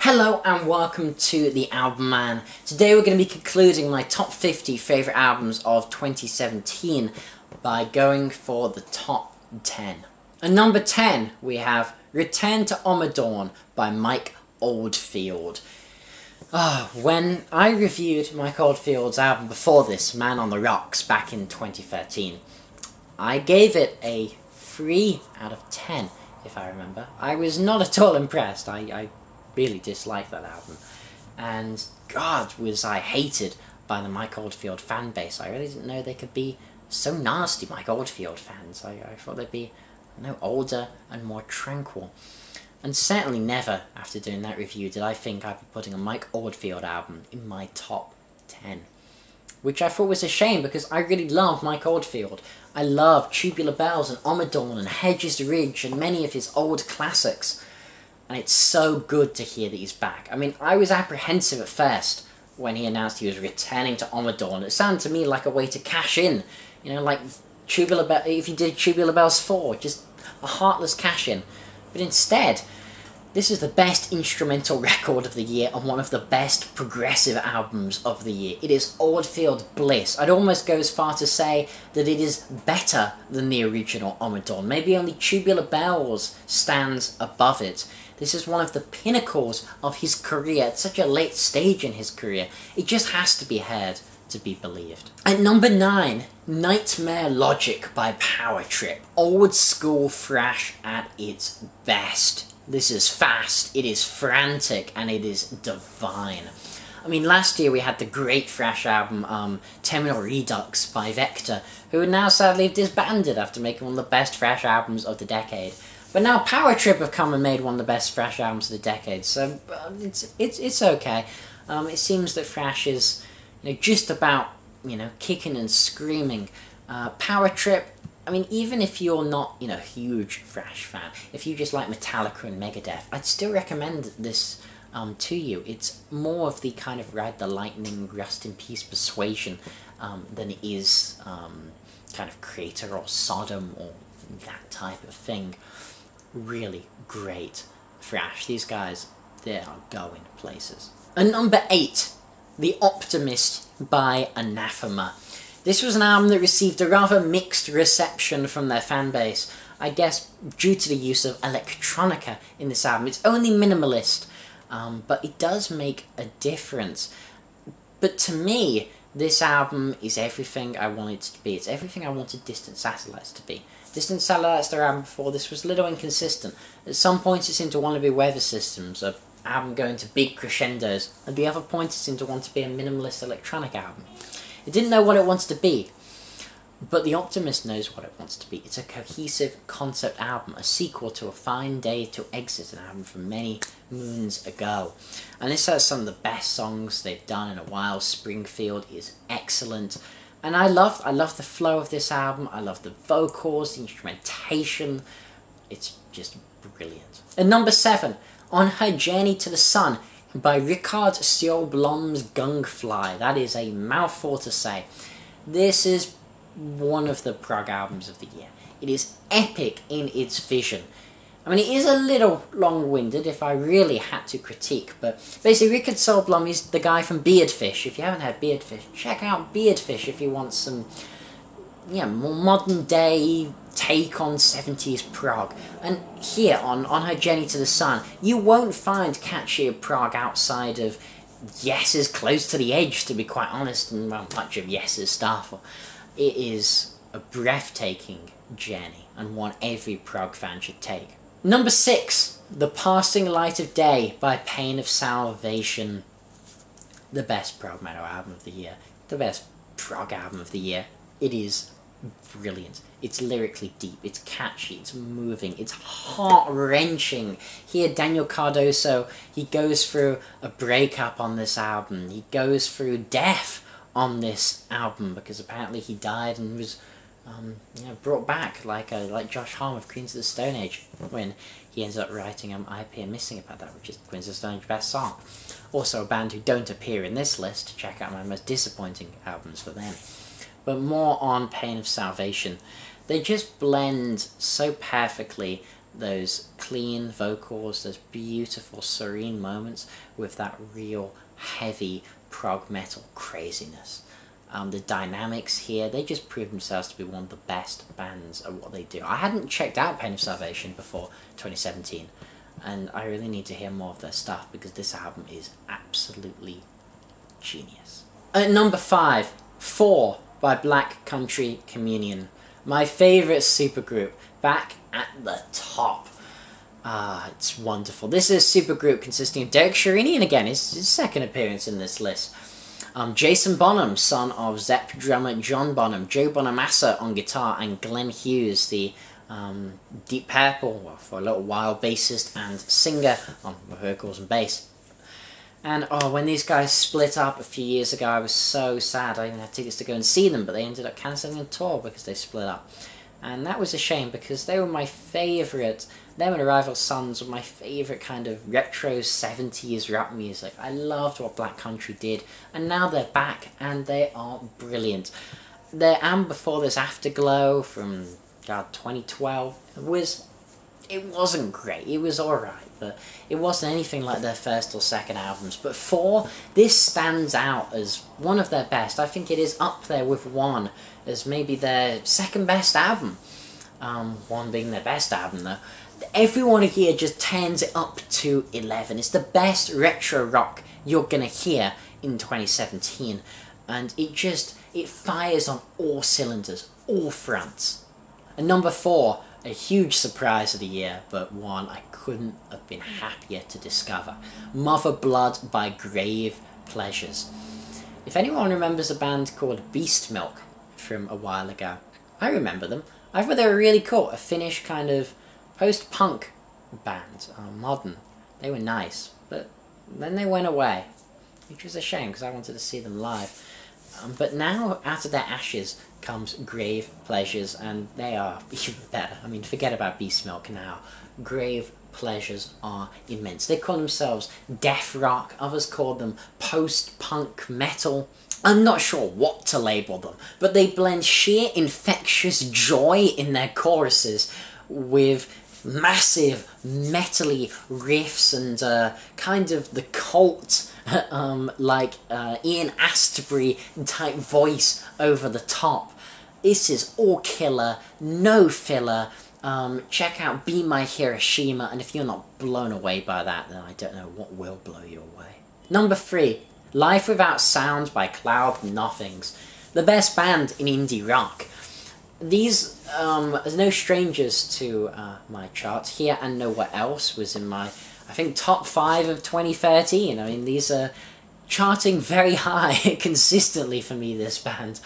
Hello and welcome to TheAIbumMan. Today we're going to be concluding my top 50 favourite albums of 2017 by going for the top 10. At number 10 we have Return to Omadhawn by Mike Oldfield. When I reviewed Mike Oldfield's album before this, Man on the Rocks, back in 2013, I gave it a 3 out of 10, if I remember. I was not at all impressed. I really disliked that album, and God, was I hated by the Mike Oldfield fan base. I really didn't know they could be so nasty, Mike Oldfield fans. I thought they'd be older and more tranquil. And certainly never, after doing that review, did I think I'd be putting a Mike Oldfield album in my top 10. Which I thought was a shame, because I really love Mike Oldfield. I love Tubular Bells and Omadhawn and Hedges Ridge and many of his old classics. And it's so good to hear that he's back. I mean, I was apprehensive at first when he announced he was returning to Omadhawn. It sounded to me like a way to cash in. You know, like if you did Tubular Bells 4, just a heartless cash in. But instead, this is the best instrumental record of the year and one of the best progressive albums of the year. It is Oldfield bliss. I'd almost go as far to say that it is better than the original Omadhawn. Maybe only Tubular Bells stands above it. This is one of the pinnacles of his career at such a late stage in his career. It just has to be heard to be believed. At number 9, Nightmare Logic by Power Trip. Old school thrash at its best. This is fast, it is frantic, and it is divine. I mean, last year we had the great thrash album Terminal Redux by Vector, who now sadly disbanded after making one of the best thrash albums of the decade. But now Power Trip have come and made one of the best thrash albums of the decade, so it's okay. It seems that thrash is just about kicking and screaming. Power Trip, I mean, even if you're not a huge thrash fan, if you just like Metallica and Megadeth, I'd still recommend this to you. It's more of the kind of Ride the Lightning, Rust in Peace persuasion than it is kind of Creator or Sodom or that type of thing. Really great thrash. These guys, they are going places. And number 8, The Optimist by Anathema. This was an album that received a rather mixed reception from their fan base, I guess due to the use of electronica in this album. It's only minimalist, but it does make a difference. But to me, this album is everything I wanted it to be. It's everything I wanted Distant Satellites to be. Distant Satellites, their album before this, was a little inconsistent. At some points it seemed to want to be Weather Systems, an album going to big crescendos, and the other point it seemed to want to be a minimalist electronic album. It didn't know what it wants to be, but The Optimist knows what it wants to be. It's a cohesive concept album, a sequel to A Fine Day to Exit, an album from many moons ago. And this has some of the best songs they've done in a while. Springfield is excellent. And I love the flow of this album. I love the vocals, the instrumentation. It's just brilliant. And number 7, On Her Journey to the Sun by Richard Sjöblom's Gungfly. That is a mouthful to say. This is one of the prog albums of the year. It is epic in its vision. I mean, it is a little long-winded if I really had to critique, but basically Richard Sjöblom is the guy from Beardfish. If you haven't heard Beardfish, check out Beardfish if you want some more modern-day take on 70s prog. And here, on Her Journey to the Sun, you won't find catchier prog outside of Yes's Close to the Edge, to be quite honest, and much of Yes's stuff. It is a breathtaking journey, and one every prog fan should take. Number 6, The Passing Light of Day by Pain of Salvation. The best prog metal album of the year. The best prog album of the year. It is brilliant. It's lyrically deep, it's catchy, it's moving, it's heart-wrenching. Here, Daniel Cardoso, he goes through a breakup on this album. He goes through death on this album, because apparently he died and was brought back like Josh Homme of Queens of the Stone Age, when he ends up writing I Appear Missing about that, which is Queens of the Stone Age's best song. Also a band who don't appear in this list. Check out my most disappointing albums for them. But more on Pain of Salvation. They just blend so perfectly those clean vocals, those beautiful serene moments with that real heavy prog metal craziness. The dynamics here, they just prove themselves to be one of the best bands at what they do. I hadn't checked out Pain of Salvation before 2017, and I really need to hear more of their stuff because this album is absolutely genius. At number 5, 4 by Black Country Communion. My favourite supergroup, back at the top. It's wonderful. This is a supergroup consisting of Derek Sherinian again, his second appearance in this list. Jason Bonham, son of Zepp drummer John Bonham, Joe Bonamassa on guitar, and Glenn Hughes, the Deep Purple, well, for a little while, bassist and singer on vocals and bass. And when these guys split up a few years ago, I was so sad. I even had tickets to go and see them, but they ended up cancelling the tour because they split up. And that was a shame because they were my favourite. Them and Arrival Sons were my favourite kind of retro 70s rap music. I loved what Black Country did, and now they're back and they are brilliant. Their album before this, Afterglow, from 2012, it wasn't great. It was alright, but it wasn't anything like their first or second albums. But 4, this stands out as one of their best. I think it is up there with 1 as maybe their second best album. 1 being their best album though. Everyone here just turns it up to 11. It's the best retro rock you're gonna hear in 2017, and it fires on all cylinders, all fronts. And number 4, a huge surprise of the year, but one I couldn't have been happier to discover. Mother Blood by Grave Pleasures. If anyone remembers a band called Beast Milk from a while ago, I remember them. I thought they were really cool, a Finnish kind of post-punk band, modern. They were nice, but then they went away, which was a shame because I wanted to see them live. But now, out of their ashes comes Grave Pleasures, and they are even better. I mean, forget about Beast Milk now. Grave Pleasures are immense. They call themselves death rock, others call them post-punk metal. I'm not sure what to label them, but they blend sheer infectious joy in their choruses with massive metally riffs and kind of the Cult like Ian Astbury type voice over the top. This is all killer, no filler. Check out Be My Hiroshima, and if you're not blown away by that, then I don't know what will blow you away. Number 3, Life Without Sound by Cloud Nothings, the best band in indie rock. These are no strangers to my charts. Here and Nowhere Else was in my, I think, top 5 of 2013. I mean, these are charting very high consistently for me, this band.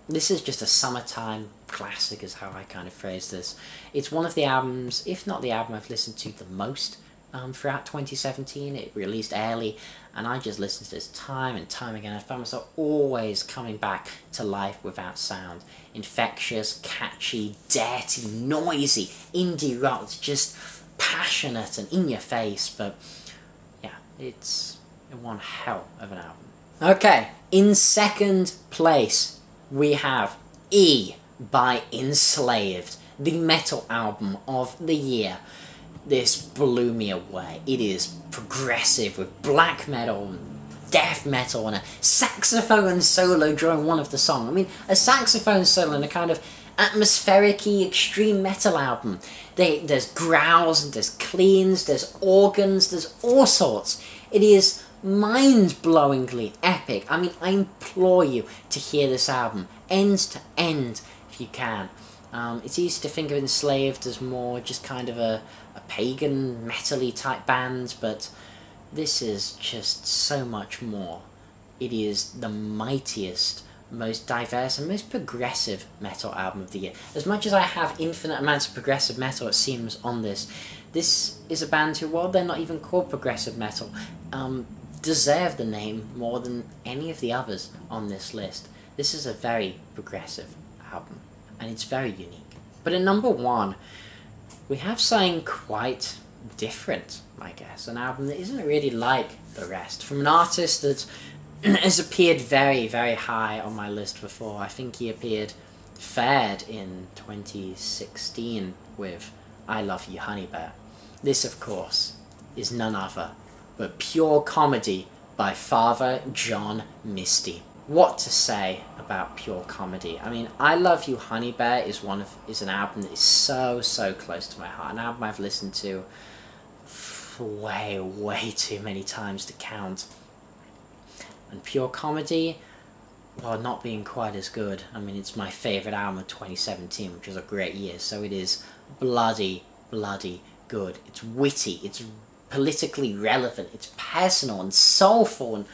This is just a summertime classic is how I kind of phrase this. It's one of the albums, if not the album I've listened to the most throughout 2017. It released early, and I just listened to this time and time again. I found myself always coming back to Life Without Sound. Infectious, catchy, dirty, noisy, indie rock. It's just passionate and in your face, but yeah, it's one hell of an album. Okay, in second place we have E by Enslaved, the metal album of the year. This blew me away. It is progressive with black metal and death metal and a saxophone solo during one of the songs. I mean, a saxophone solo in a kind of atmospheric-y extreme metal album. There's growls and there's cleans, there's organs, there's all sorts. It is mind-blowingly epic. I mean, I implore you to hear this album end to end if you can. It's easy to think of Enslaved as more just kind of a pagan metal-y type band, but this is just so much more. It is the mightiest, most diverse and most progressive metal album of the year. As much as I have infinite amounts of progressive metal, it seems, on this is a band who, while they're not even called progressive metal, deserve the name more than any of the others on this list. This is a very progressive album, and it's very unique. But at number 1, we have something quite different, I guess. An album that isn't really like the rest. From an artist that has appeared very, very high on my list before. I think he appeared third in 2016 with I Love You Honey Bear. This, of course, is none other but Pure Comedy by Father John Misty. What to say about Pure Comedy? I mean, I Love You Honey Bear is an album that is so close to my heart. An album I've listened to way too many times to count. And Pure Comedy, while not being quite as good, I mean, it's my favourite album of 2017, which was a great year, so it is bloody good. It's witty, it's politically relevant, it's personal and soulful, and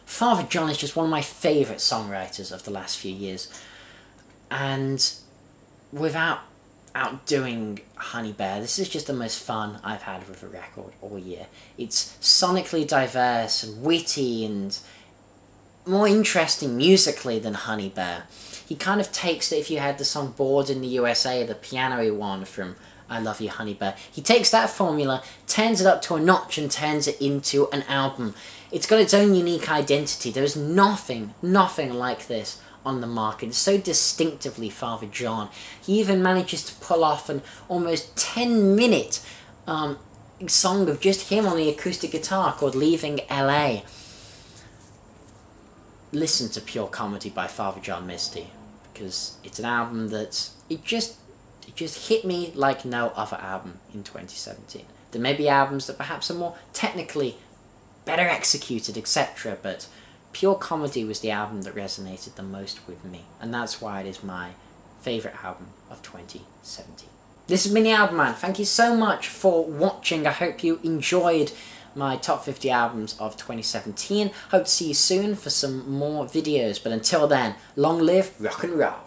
Father John is just one of my favourite songwriters of the last few years. And without outdoing Honey Bear, this is just the most fun I've had with a record all year. It's sonically diverse and witty and more interesting musically than Honey Bear. He kind of takes it, if you had the song Bored in the USA, the piano-y one from I Love You Honey Bear, he takes that formula, turns it up to a notch and turns it into an album. It's got its own unique identity. There's nothing like this on the market. It's so distinctively Father John. He even manages to pull off an almost 10-minute song of just him on the acoustic guitar called Leaving LA. Listen to Pure Comedy by Father John Misty, because it's an album that it just hit me like no other album in 2017. There may be albums that perhaps are more technically better executed, etc., but Pure Comedy was the album that resonated the most with me, and that's why it is my favourite album of 2017. This has been TheAIbumMan. Thank you so much for watching. I hope you enjoyed my top 50 albums of 2017. Hope to see you soon for some more videos, but until then, long live rock and roll.